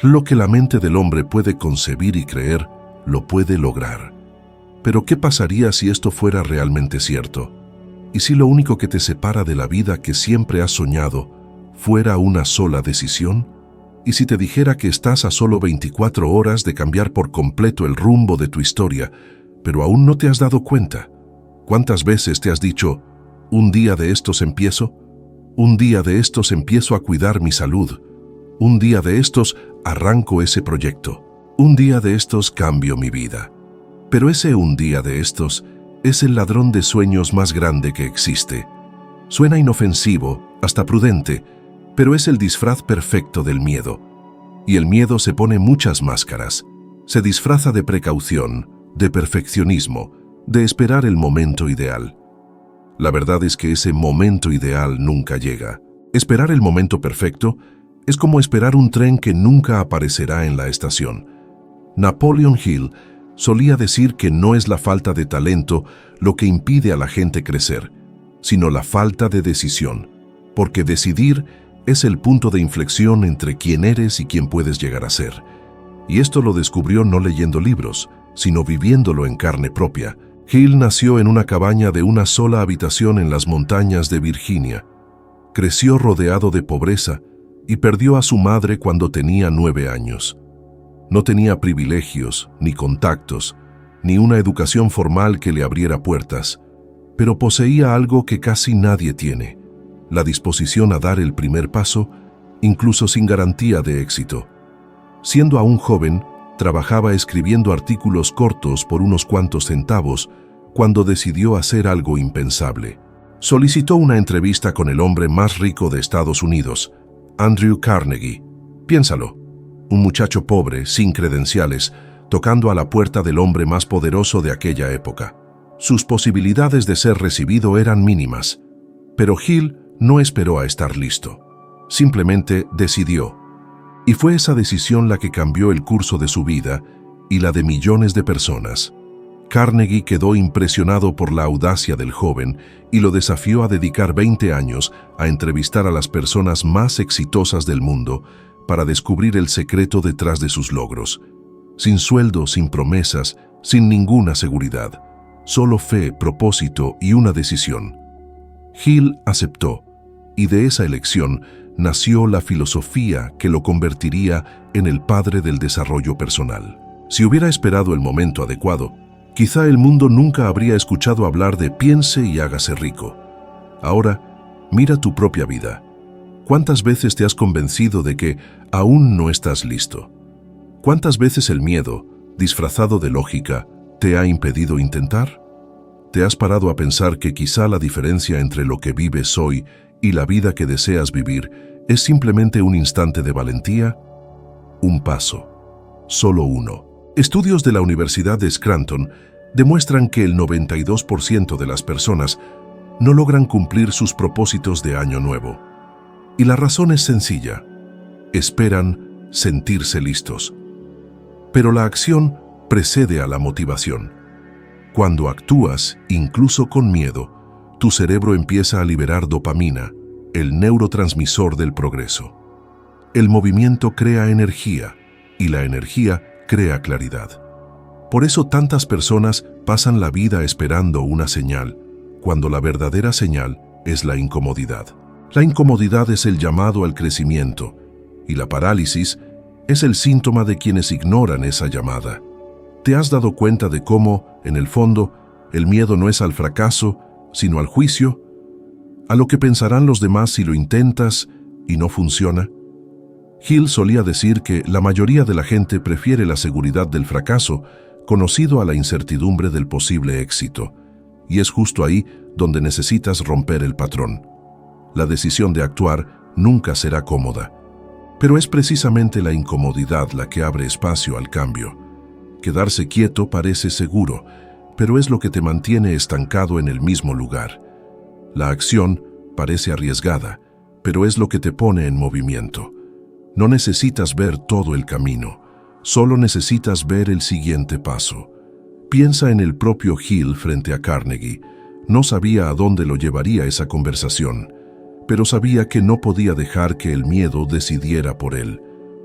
Lo que la mente del hombre puede concebir y creer, lo puede lograr. Pero ¿qué pasaría si esto fuera realmente cierto? ¿Y si lo único que te separa de la vida que siempre has soñado fuera una sola decisión? ¿Y si te dijera que estás a solo 24 horas de cambiar por completo el rumbo de tu historia, pero aún no te has dado cuenta? ¿Cuántas veces te has dicho, un día de estos empiezo? Un día de estos empiezo a cuidar mi salud. Un día de estos arranco ese proyecto. Un día de estos cambio mi vida. Pero ese un día de estos es el ladrón de sueños más grande que existe. Suena inofensivo, hasta prudente, pero es el disfraz perfecto del miedo. Y el miedo se pone muchas máscaras. Se disfraza de precaución, de perfeccionismo, de esperar el momento ideal. La verdad es que ese momento ideal nunca llega. Esperar el momento perfecto es como esperar un tren que nunca aparecerá en la estación. Napoleon Hill solía decir que no es la falta de talento lo que impide a la gente crecer, sino la falta de decisión, porque decidir es el punto de inflexión entre quién eres y quién puedes llegar a ser. Y esto lo descubrió no leyendo libros, sino viviéndolo en carne propia. Hill nació en una cabaña de una sola habitación en las montañas de Virginia. Creció rodeado de pobreza y perdió a su madre cuando tenía 9 años. No tenía privilegios, ni contactos, ni una educación formal que le abriera puertas, pero poseía algo que casi nadie tiene: la disposición a dar el primer paso, incluso sin garantía de éxito. Siendo aún joven, trabajaba escribiendo artículos cortos por unos cuantos centavos cuando decidió hacer algo impensable. Solicitó una entrevista con el hombre más rico de Estados Unidos, Andrew Carnegie. Piénsalo, un muchacho pobre, sin credenciales, tocando a la puerta del hombre más poderoso de aquella época. Sus posibilidades de ser recibido eran mínimas, pero Hill no esperó a estar listo. Simplemente decidió. Y fue esa decisión la que cambió el curso de su vida y la de millones de personas. Carnegie quedó impresionado por la audacia del joven y lo desafió a dedicar 20 años a entrevistar a las personas más exitosas del mundo para descubrir el secreto detrás de sus logros. Sin sueldo, sin promesas, sin ninguna seguridad. Solo fe, propósito y una decisión. Hill aceptó, y de esa elección nació la filosofía que lo convertiría en el padre del desarrollo personal. Si hubiera esperado el momento adecuado, quizá el mundo nunca habría escuchado hablar de piense y hágase rico. Ahora, mira tu propia vida. ¿Cuántas veces te has convencido de que aún no estás listo? ¿Cuántas veces el miedo, disfrazado de lógica, te ha impedido intentar? ¿Te has parado a pensar que quizá la diferencia entre lo que vives hoy y la vida que deseas vivir es simplemente un instante de valentía? Un paso. Solo uno. Estudios de la Universidad de Scranton demuestran que el 92% de las personas no logran cumplir sus propósitos de año nuevo. Y la razón es sencilla. Esperan sentirse listos. Pero la acción precede a la motivación. Cuando actúas, incluso con miedo, tu cerebro empieza a liberar dopamina, el neurotransmisor del progreso. El movimiento crea energía y la energía crea claridad. Por eso tantas personas pasan la vida esperando una señal, cuando la verdadera señal es la incomodidad. La incomodidad es el llamado al crecimiento, y la parálisis es el síntoma de quienes ignoran esa llamada. ¿Te has dado cuenta de cómo, en el fondo, el miedo no es al fracaso, sino al juicio? ¿A lo que pensarán los demás si lo intentas y no funciona? Hill solía decir que la mayoría de la gente prefiere la seguridad del fracaso, conocido a la incertidumbre del posible éxito, y es justo ahí donde necesitas romper el patrón. La decisión de actuar nunca será cómoda, pero es precisamente la incomodidad la que abre espacio al cambio. Quedarse quieto parece seguro, pero es lo que te mantiene estancado en el mismo lugar. La acción parece arriesgada, pero es lo que te pone en movimiento. No necesitas ver todo el camino, solo necesitas ver el siguiente paso. Piensa en el propio Hill frente a Carnegie. No sabía a dónde lo llevaría esa conversación, pero sabía que no podía dejar que el miedo decidiera por él.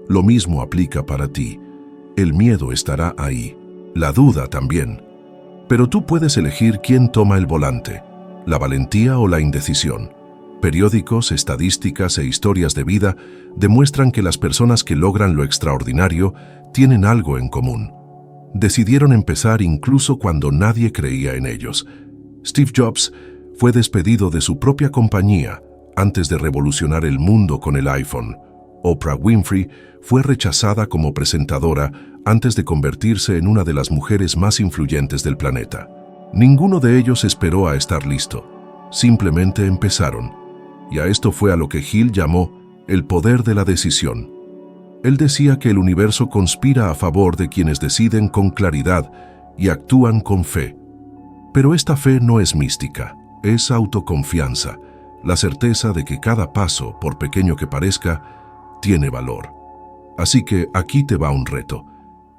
Lo mismo aplica para ti. El miedo estará ahí, la duda también. Pero tú puedes elegir quién toma el volante, la valentía o la indecisión. Periódicos, estadísticas e historias de vida demuestran que las personas que logran lo extraordinario tienen algo en común. Decidieron empezar incluso cuando nadie creía en ellos. Steve Jobs fue despedido de su propia compañía antes de revolucionar el mundo con el iPhone. Oprah Winfrey fue rechazada como presentadora antes de convertirse en una de las mujeres más influyentes del planeta. Ninguno de ellos esperó a estar listo. Simplemente empezaron. Y a esto fue a lo que Hill llamó el poder de la decisión. Él decía que el universo conspira a favor de quienes deciden con claridad y actúan con fe. Pero esta fe no es mística, es autoconfianza, la certeza de que cada paso, por pequeño que parezca, tiene valor. Así que aquí te va un reto.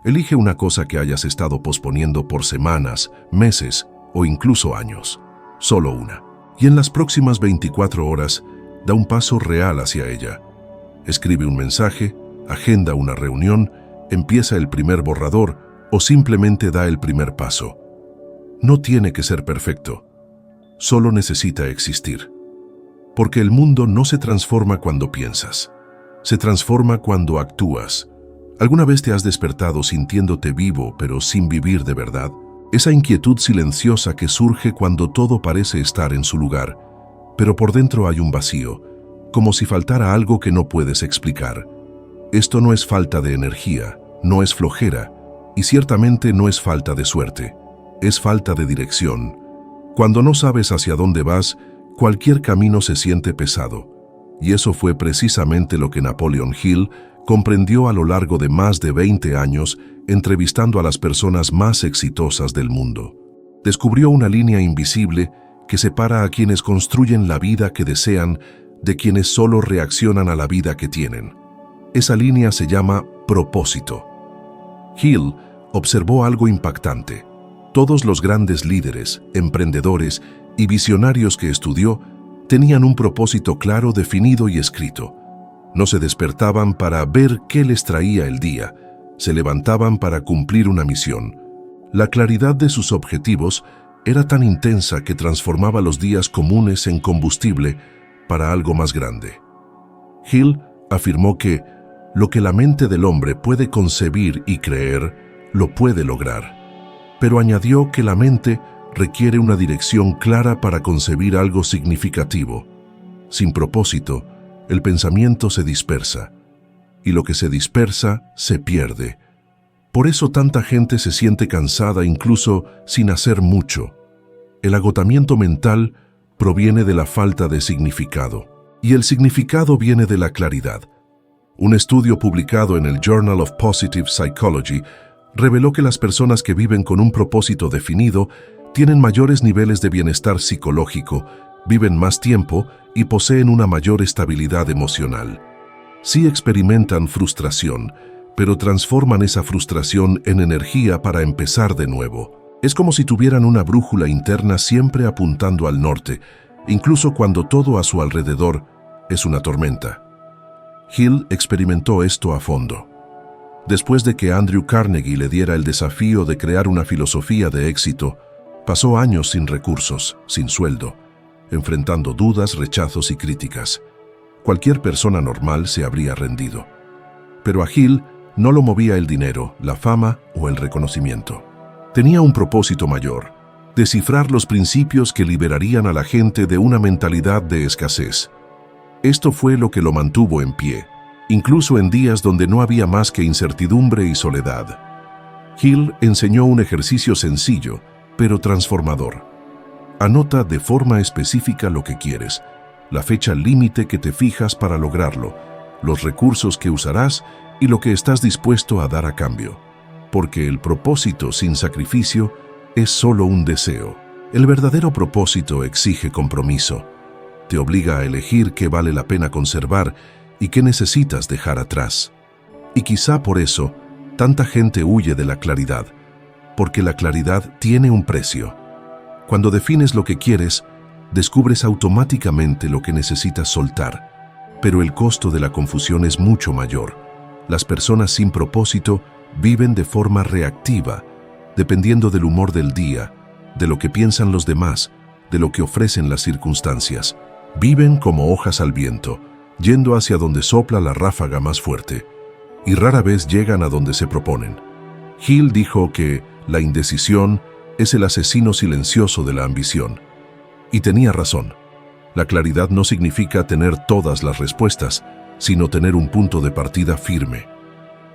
Elige una cosa que hayas estado posponiendo por semanas, meses o incluso años. Solo una. Y en las próximas 24 horas, da un paso real hacia ella. Escribe un mensaje, agenda una reunión, empieza el primer borrador o simplemente da el primer paso. No tiene que ser perfecto. Solo necesita existir. Porque el mundo no se transforma cuando piensas. Se transforma cuando actúas. ¿Alguna vez te has despertado sintiéndote vivo pero sin vivir de verdad? Esa inquietud silenciosa que surge cuando todo parece estar en su lugar, pero por dentro hay un vacío, como si faltara algo que no puedes explicar. Esto no es falta de energía, no es flojera, y ciertamente no es falta de suerte. Es falta de dirección. Cuando no sabes hacia dónde vas, cualquier camino se siente pesado. Y eso fue precisamente lo que Napoleon Hill comprendió a lo largo de más de 20 años entrevistando a las personas más exitosas del mundo. Descubrió una línea invisible que separa a quienes construyen la vida que desean de quienes solo reaccionan a la vida que tienen. Esa línea se llama propósito. Hill observó algo impactante. Todos los grandes líderes, emprendedores y visionarios que estudió tenían un propósito claro, definido y escrito. No se despertaban para ver qué les traía el día, se levantaban para cumplir una misión. La claridad de sus objetivos era tan intensa que transformaba los días comunes en combustible para algo más grande. Hill afirmó que lo que la mente del hombre puede concebir y creer, lo puede lograr. Pero añadió que la mente requiere una dirección clara para concebir algo significativo. Sin propósito, el pensamiento se dispersa, y lo que se dispersa se pierde. Por eso tanta gente se siente cansada incluso sin hacer mucho. El agotamiento mental proviene de la falta de significado, y el significado viene de la claridad. Un estudio publicado en el Journal of Positive Psychology reveló que las personas que viven con un propósito definido tienen mayores niveles de bienestar psicológico, viven más tiempo y poseen una mayor estabilidad emocional. Sí experimentan frustración, pero transforman esa frustración en energía para empezar de nuevo. Es como si tuvieran una brújula interna siempre apuntando al norte, incluso cuando todo a su alrededor es una tormenta. Hill experimentó esto a fondo. Después de que Andrew Carnegie le diera el desafío de crear una filosofía de éxito, pasó años sin recursos, sin sueldo, enfrentando dudas, rechazos y críticas. Cualquier persona normal se habría rendido. Pero a Hill no lo movía el dinero, la fama o el reconocimiento. Tenía un propósito mayor: descifrar los principios que liberarían a la gente de una mentalidad de escasez. Esto fue lo que lo mantuvo en pie, incluso en días donde no había más que incertidumbre y soledad. Hill enseñó un ejercicio sencillo, pero transformador. Anota de forma específica lo que quieres, la fecha límite que te fijas para lograrlo, los recursos que usarás y lo que estás dispuesto a dar a cambio. Porque el propósito sin sacrificio es solo un deseo. El verdadero propósito exige compromiso. Te obliga a elegir qué vale la pena conservar y qué necesitas dejar atrás. Y quizá por eso, tanta gente huye de la claridad, porque la claridad tiene un precio. Cuando defines lo que quieres, descubres automáticamente lo que necesitas soltar, pero el costo de la confusión es mucho mayor. Las personas sin propósito viven de forma reactiva, dependiendo del humor del día, de lo que piensan los demás, de lo que ofrecen las circunstancias. Viven como hojas al viento, yendo hacia donde sopla la ráfaga más fuerte, y rara vez llegan a donde se proponen. Hill dijo que la indecisión es el asesino silencioso de la ambición. Y tenía razón. La claridad no significa tener todas las respuestas, sino tener un punto de partida firme.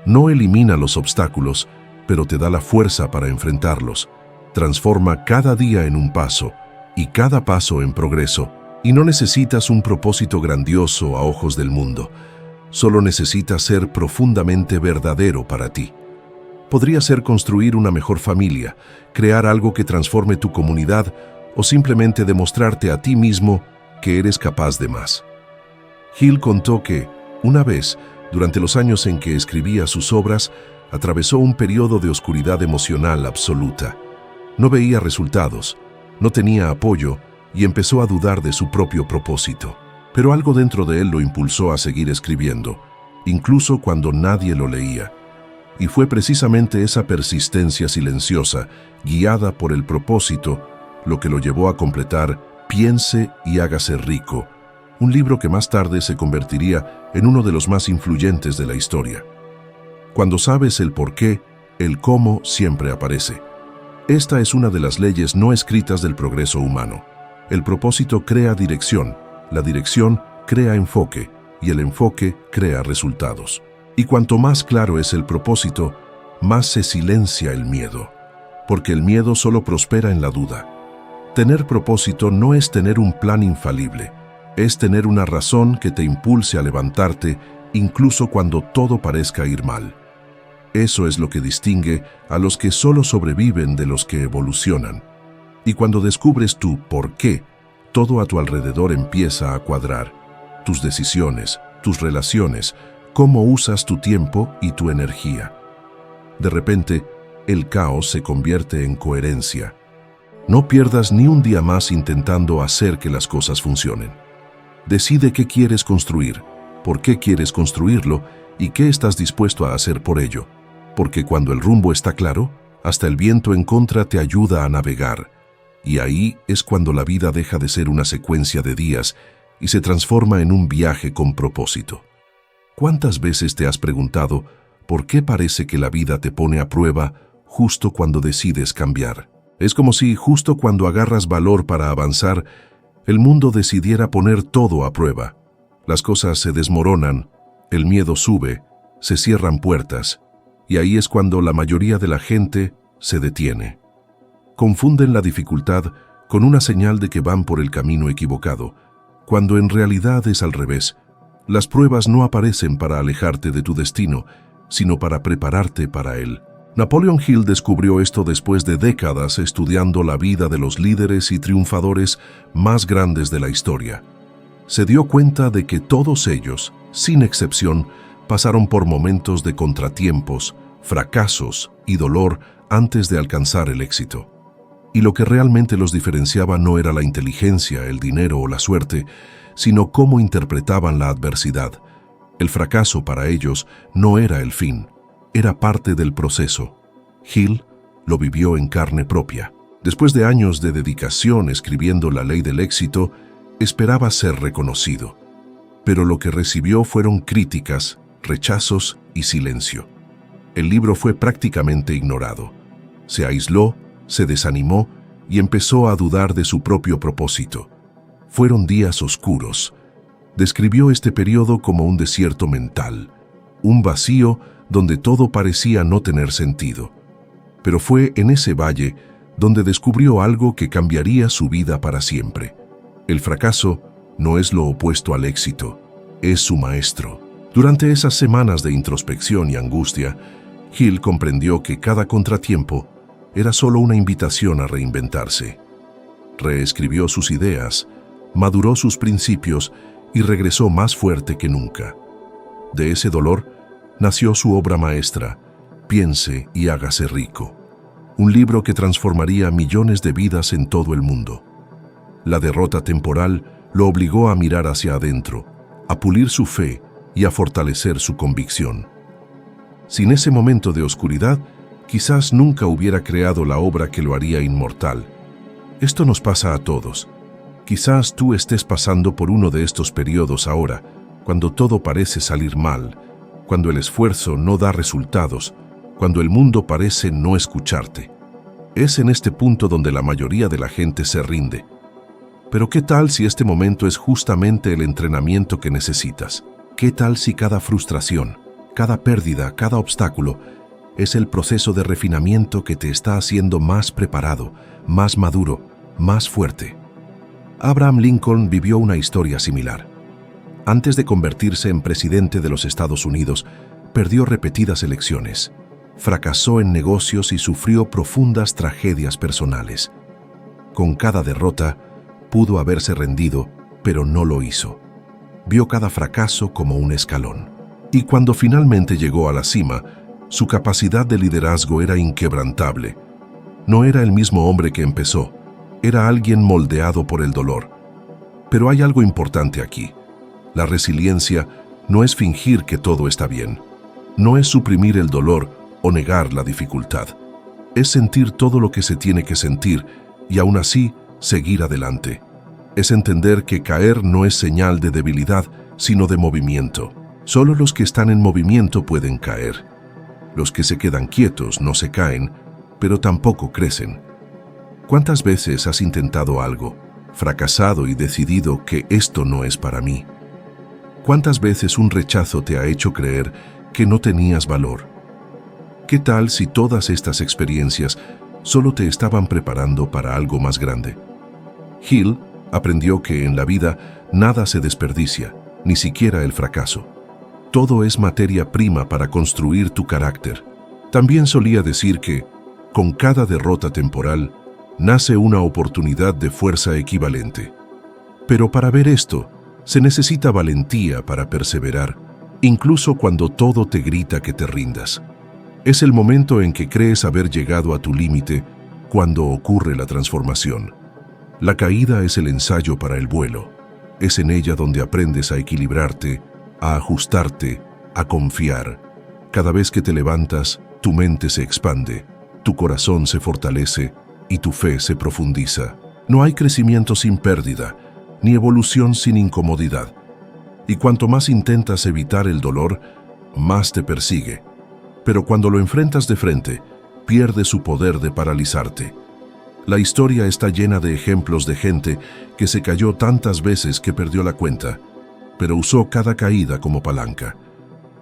No elimina los obstáculos, pero te da la fuerza para enfrentarlos. Transforma cada día en un paso, y cada paso en progreso. Y no necesitas un propósito grandioso a ojos del mundo. Solo necesitas ser profundamente verdadero para ti. Podría ser construir una mejor familia, crear algo que transforme tu comunidad o simplemente demostrarte a ti mismo que eres capaz de más. Hill contó que, una vez, durante los años en que escribía sus obras, atravesó un periodo de oscuridad emocional absoluta. No veía resultados, no tenía apoyo y empezó a dudar de su propio propósito. Pero algo dentro de él lo impulsó a seguir escribiendo, incluso cuando nadie lo leía. Y fue precisamente esa persistencia silenciosa, guiada por el propósito, lo que lo llevó a completar Piense y hágase rico, un libro que más tarde se convertiría en uno de los más influyentes de la historia. Cuando sabes el por qué, el cómo siempre aparece. Esta es una de las leyes no escritas del progreso humano. El propósito crea dirección, la dirección crea enfoque y el enfoque crea resultados. Y cuanto más claro es el propósito, más se silencia el miedo, porque el miedo solo prospera en la duda. Tener propósito no es tener un plan infalible, es tener una razón que te impulse a levantarte incluso cuando todo parezca ir mal. Eso es lo que distingue a los que solo sobreviven de los que evolucionan. Y cuando descubres tu por qué, todo a tu alrededor empieza a cuadrar. Tus decisiones, tus relaciones, cómo usas tu tiempo y tu energía. De repente, el caos se convierte en coherencia. No pierdas ni un día más intentando hacer que las cosas funcionen. Decide qué quieres construir, por qué quieres construirlo y qué estás dispuesto a hacer por ello. Porque cuando el rumbo está claro, hasta el viento en contra te ayuda a navegar. Y ahí es cuando la vida deja de ser una secuencia de días y se transforma en un viaje con propósito. ¿Cuántas veces te has preguntado por qué parece que la vida te pone a prueba justo cuando decides cambiar? Es como si justo cuando agarras valor para avanzar, el mundo decidiera poner todo a prueba. Las cosas se desmoronan, el miedo sube, se cierran puertas, y ahí es cuando la mayoría de la gente se detiene. Confunden la dificultad con una señal de que van por el camino equivocado, cuando en realidad es al revés. Las pruebas no aparecen para alejarte de tu destino, sino para prepararte para él. Napoleon Hill descubrió esto después de décadas estudiando la vida de los líderes y triunfadores más grandes de la historia. Se dio cuenta de que todos ellos, sin excepción, pasaron por momentos de contratiempos, fracasos y dolor antes de alcanzar el éxito. Y lo que realmente los diferenciaba no era la inteligencia, el dinero o la suerte, sino cómo interpretaban la adversidad. El fracaso para ellos no era el fin, era parte del proceso. Hill lo vivió en carne propia. Después de años de dedicación escribiendo La Ley del Éxito, esperaba ser reconocido. Pero lo que recibió fueron críticas, rechazos y silencio. El libro fue prácticamente ignorado. Se aisló, se desanimó y empezó a dudar de su propio propósito. Fueron días oscuros. Describió este periodo como un desierto mental, un vacío donde todo parecía no tener sentido. Pero fue en ese valle donde descubrió algo que cambiaría su vida para siempre. El fracaso no es lo opuesto al éxito, es su maestro. Durante esas semanas de introspección y angustia, Hill comprendió que cada contratiempo era solo una invitación a reinventarse. Reescribió sus ideas, maduró sus principios y regresó más fuerte que nunca. De ese dolor nació su obra maestra, Piense y hágase rico, un libro que transformaría millones de vidas en todo el mundo. La derrota temporal lo obligó a mirar hacia adentro, a pulir su fe y a fortalecer su convicción. Sin ese momento de oscuridad, quizás nunca hubiera creado la obra que lo haría inmortal. Esto nos pasa a todos. Quizás tú estés pasando por uno de estos periodos ahora, cuando todo parece salir mal, cuando el esfuerzo no da resultados, cuando el mundo parece no escucharte. Es en este punto donde la mayoría de la gente se rinde. Pero ¿qué tal si este momento es justamente el entrenamiento que necesitas? ¿Qué tal si cada frustración, cada pérdida, cada obstáculo es el proceso de refinamiento que te está haciendo más preparado, más maduro, más fuerte? Abraham Lincoln vivió una historia similar. Antes de convertirse en presidente de los Estados Unidos, perdió repetidas elecciones, fracasó en negocios y sufrió profundas tragedias personales. Con cada derrota, pudo haberse rendido, pero no lo hizo. Vio cada fracaso como un escalón. Y cuando finalmente llegó a la cima, su capacidad de liderazgo era inquebrantable. No era el mismo hombre que empezó, era alguien moldeado por el dolor. Pero hay algo importante aquí. La resiliencia no es fingir que todo está bien. No es suprimir el dolor o negar la dificultad. Es sentir todo lo que se tiene que sentir y aún así seguir adelante. Es entender que caer no es señal de debilidad, sino de movimiento. Solo los que están en movimiento pueden caer. Los que se quedan quietos no se caen, pero tampoco crecen. ¿Cuántas veces has intentado algo, fracasado y decidido que esto no es para mí? ¿Cuántas veces un rechazo te ha hecho creer que no tenías valor? ¿Qué tal si todas estas experiencias solo te estaban preparando para algo más grande? Hill aprendió que en la vida nada se desperdicia, ni siquiera el fracaso. Todo es materia prima para construir tu carácter. También solía decir que, con cada derrota temporal, nace una oportunidad de fuerza equivalente. Pero para ver esto, se necesita valentía para perseverar, incluso cuando todo te grita que te rindas. Es el momento en que crees haber llegado a tu límite cuando ocurre la transformación. La caída es el ensayo para el vuelo. Es en ella donde aprendes a equilibrarte, a ajustarte, a confiar. Cada vez que te levantas, tu mente se expande, tu corazón se fortalece y tu fe se profundiza. No hay crecimiento sin pérdida, ni evolución sin incomodidad. Y cuanto más intentas evitar el dolor, más te persigue. Pero cuando lo enfrentas de frente, pierde su poder de paralizarte. La historia está llena de ejemplos de gente que se cayó tantas veces que perdió la cuenta, pero usó cada caída como palanca.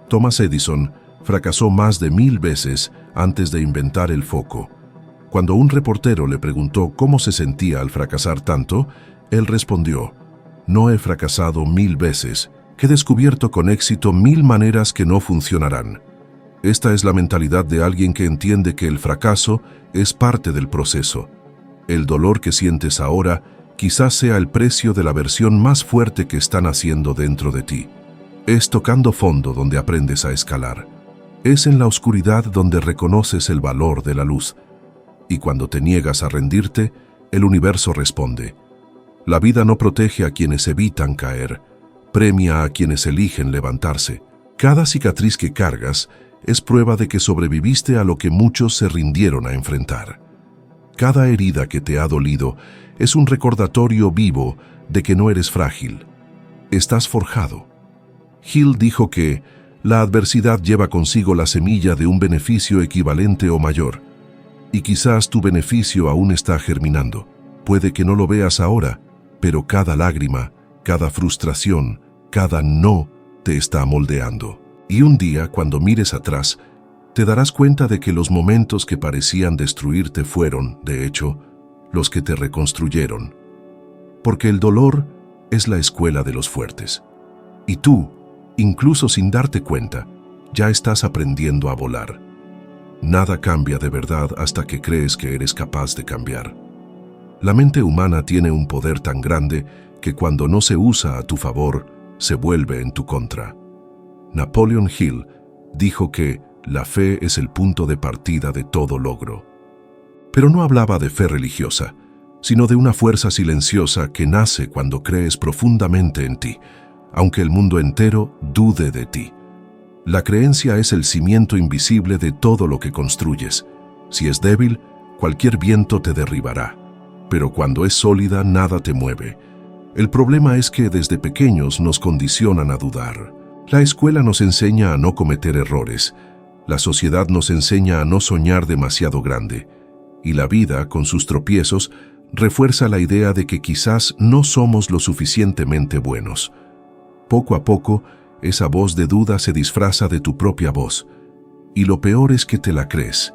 Thomas Edison fracasó más de 1000 veces antes de inventar el foco. Cuando un reportero le preguntó cómo se sentía al fracasar tanto, él respondió: «No he fracasado 1000 veces, he descubierto con éxito 1000 maneras que no funcionarán». Esta es la mentalidad de alguien que entiende que el fracaso es parte del proceso. El dolor que sientes ahora quizás sea el precio de la versión más fuerte que está naciendo dentro de ti. Es tocando fondo donde aprendes a escalar. Es en la oscuridad donde reconoces el valor de la luz. Y cuando te niegas a rendirte, el universo responde. La vida no protege a quienes evitan caer, premia a quienes eligen levantarse. Cada cicatriz que cargas es prueba de que sobreviviste a lo que muchos se rindieron a enfrentar. Cada herida que te ha dolido es un recordatorio vivo de que no eres frágil. Estás forjado. Hill dijo que la adversidad lleva consigo la semilla de un beneficio equivalente o mayor. Y quizás tu beneficio aún está germinando. Puede que no lo veas ahora, pero cada lágrima, cada frustración, cada no te está moldeando. Y un día, cuando mires atrás, te darás cuenta de que los momentos que parecían destruirte fueron, de hecho, los que te reconstruyeron. Porque el dolor es la escuela de los fuertes. Y tú, incluso sin darte cuenta, ya estás aprendiendo a volar. Nada cambia de verdad hasta que crees que eres capaz de cambiar. La mente humana tiene un poder tan grande que cuando no se usa a tu favor, se vuelve en tu contra. Napoleon Hill dijo que la fe es el punto de partida de todo logro. Pero no hablaba de fe religiosa, sino de una fuerza silenciosa que nace cuando crees profundamente en ti, aunque el mundo entero dude de ti. La creencia es el cimiento invisible de todo lo que construyes. Si es débil, cualquier viento te derribará. Pero cuando es sólida, nada te mueve. El problema es que desde pequeños nos condicionan a dudar. La escuela nos enseña a no cometer errores. La sociedad nos enseña a no soñar demasiado grande. Y la vida, con sus tropiezos, refuerza la idea de que quizás no somos lo suficientemente buenos. Poco a poco, esa voz de duda se disfraza de tu propia voz. Y lo peor es que te la crees.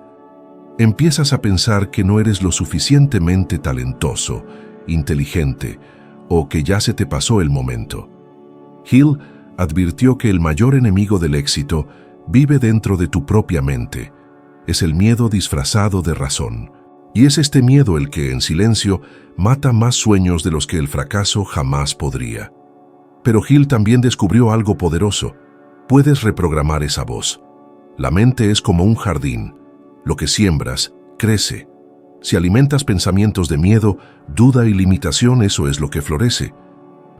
Empiezas a pensar que no eres lo suficientemente talentoso, inteligente, o que ya se te pasó el momento. Hill advirtió que el mayor enemigo del éxito vive dentro de tu propia mente. Es el miedo disfrazado de razón. Y es este miedo el que, en silencio, mata más sueños de los que el fracaso jamás podría. Pero Hill también descubrió algo poderoso. Puedes reprogramar esa voz. La mente es como un jardín. Lo que siembras, crece. Si alimentas pensamientos de miedo, duda y limitación, eso es lo que florece.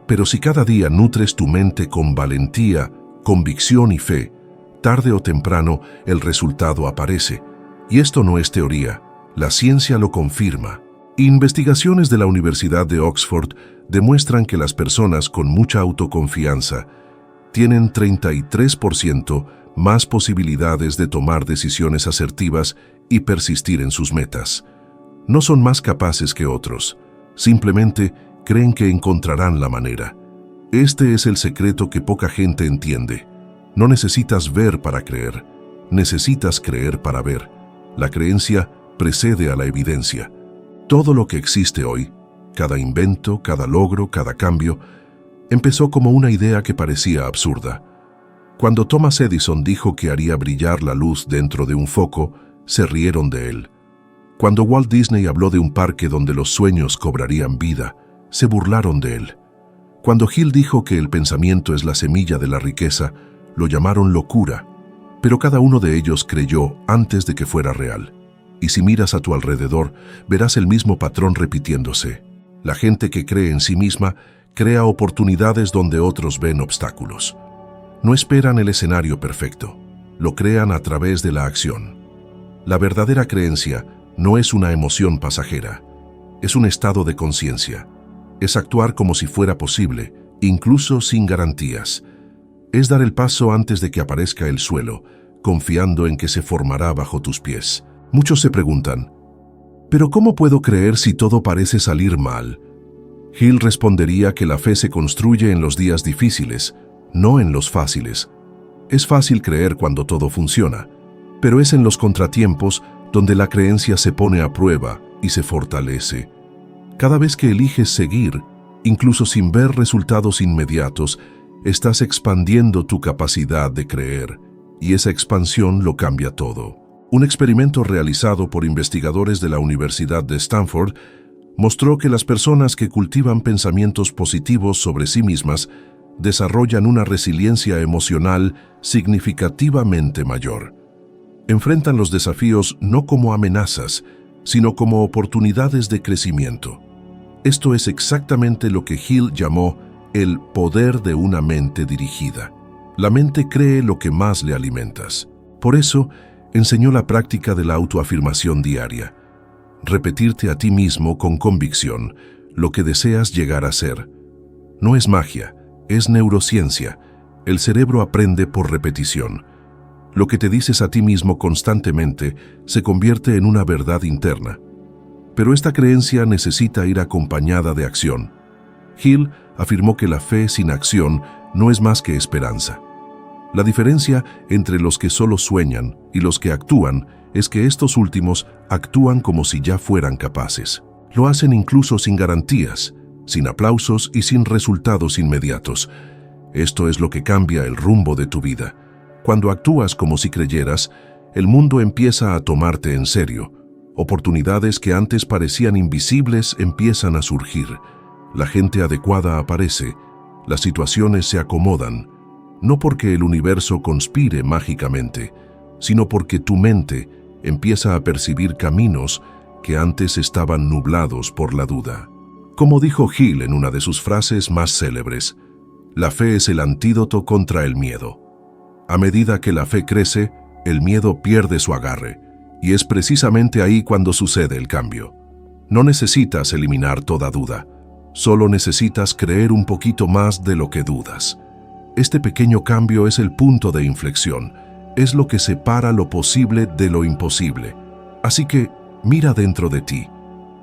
Pero si cada día nutres tu mente con valentía, convicción y fe, tarde o temprano el resultado aparece. Y esto no es teoría, la ciencia lo confirma. Investigaciones de la Universidad de Oxford demuestran que las personas con mucha autoconfianza tienen 33% más posibilidades de tomar decisiones asertivas y persistir en sus metas. No son más capaces que otros, simplemente creen que encontrarán la manera. Este es el secreto que poca gente entiende. No necesitas ver para creer, necesitas creer para ver. La creencia precede a la evidencia. Todo lo que existe hoy, cada invento, cada logro, cada cambio, empezó como una idea que parecía absurda. Cuando Thomas Edison dijo que haría brillar la luz dentro de un foco, se rieron de él. Cuando Walt Disney habló de un parque donde los sueños cobrarían vida, se burlaron de él. Cuando Hill dijo que el pensamiento es la semilla de la riqueza, lo llamaron locura, pero cada uno de ellos creyó antes de que fuera real. Y si miras a tu alrededor, verás el mismo patrón repitiéndose. La gente que cree en sí misma crea oportunidades donde otros ven obstáculos. No esperan el escenario perfecto, lo crean a través de la acción. La verdadera creencia no es una emoción pasajera, es un estado de conciencia. Es actuar como si fuera posible, incluso sin garantías. Es dar el paso antes de que aparezca el suelo, confiando en que se formará bajo tus pies. Muchos se preguntan, ¿pero cómo puedo creer si todo parece salir mal? Hill respondería que la fe se construye en los días difíciles, no en los fáciles. Es fácil creer cuando todo funciona, pero es en los contratiempos donde la creencia se pone a prueba y se fortalece. Cada vez que eliges seguir, incluso sin ver resultados inmediatos, estás expandiendo tu capacidad de creer, y esa expansión lo cambia todo. Un experimento realizado por investigadores de la Universidad de Stanford mostró que las personas que cultivan pensamientos positivos sobre sí mismas desarrollan una resiliencia emocional significativamente mayor. Enfrentan los desafíos no como amenazas, sino como oportunidades de crecimiento. Esto es exactamente lo que Hill llamó el poder de una mente dirigida. La mente cree lo que más le alimentas. Por eso, enseñó la práctica de la autoafirmación diaria. Repetirte a ti mismo con convicción lo que deseas llegar a ser. No es magia, es neurociencia. El cerebro aprende por repetición. Lo que te dices a ti mismo constantemente se convierte en una verdad interna. Pero esta creencia necesita ir acompañada de acción. Hill afirmó que la fe sin acción no es más que esperanza. La diferencia entre los que solo sueñan y los que actúan es que estos últimos actúan como si ya fueran capaces. Lo hacen incluso sin garantías, sin aplausos y sin resultados inmediatos. Esto es lo que cambia el rumbo de tu vida. Cuando actúas como si creyeras, el mundo empieza a tomarte en serio. Oportunidades que antes parecían invisibles empiezan a surgir. La gente adecuada aparece, las situaciones se acomodan, no porque el universo conspire mágicamente, sino porque tu mente empieza a percibir caminos que antes estaban nublados por la duda. Como dijo Hill en una de sus frases más célebres, la fe es el antídoto contra el miedo. A medida que la fe crece, el miedo pierde su agarre, y es precisamente ahí cuando sucede el cambio. No necesitas eliminar toda duda, solo necesitas creer un poquito más de lo que dudas. Este pequeño cambio es el punto de inflexión, es lo que separa lo posible de lo imposible. Así que mira dentro de ti.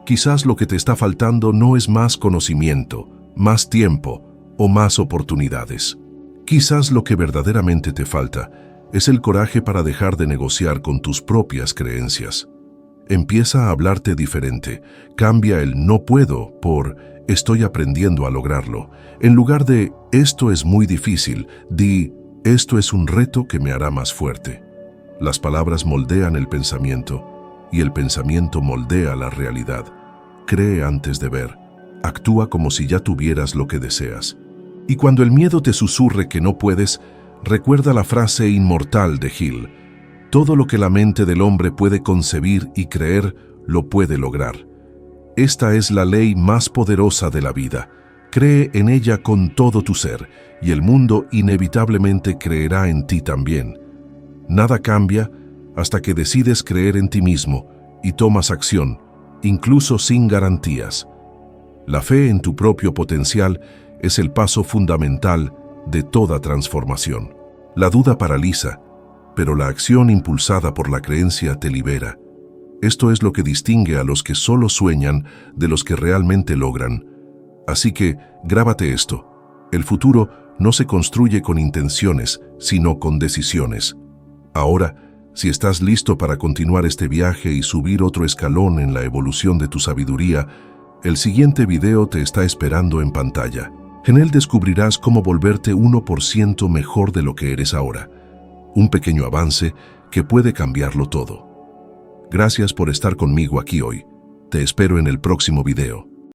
Quizás lo que te está faltando no es más conocimiento, más tiempo o más oportunidades. Quizás lo que verdaderamente te falta es el coraje para dejar de negociar con tus propias creencias. Empieza a hablarte diferente. Cambia el no puedo por estoy aprendiendo a lograrlo. En lugar de esto es muy difícil, di esto es un reto que me hará más fuerte. Las palabras moldean el pensamiento y el pensamiento moldea la realidad. Cree antes de ver. Actúa como si ya tuvieras lo que deseas. Y cuando el miedo te susurre que no puedes, recuerda la frase inmortal de Hill: todo lo que la mente del hombre puede concebir y creer, lo puede lograr. Esta es la ley más poderosa de la vida. Cree en ella con todo tu ser, y el mundo inevitablemente creerá en ti también. Nada cambia hasta que decides creer en ti mismo y tomas acción, incluso sin garantías. La fe en tu propio potencial es el paso fundamental de toda transformación. La duda paraliza, pero la acción impulsada por la creencia te libera. Esto es lo que distingue a los que solo sueñan de los que realmente logran. Así que, grábate esto. El futuro no se construye con intenciones, sino con decisiones. Ahora, si estás listo para continuar este viaje y subir otro escalón en la evolución de tu sabiduría, el siguiente video te está esperando en pantalla. En él descubrirás cómo volverte 1% mejor de lo que eres ahora. Un pequeño avance que puede cambiarlo todo. Gracias por estar conmigo aquí hoy. Te espero en el próximo video.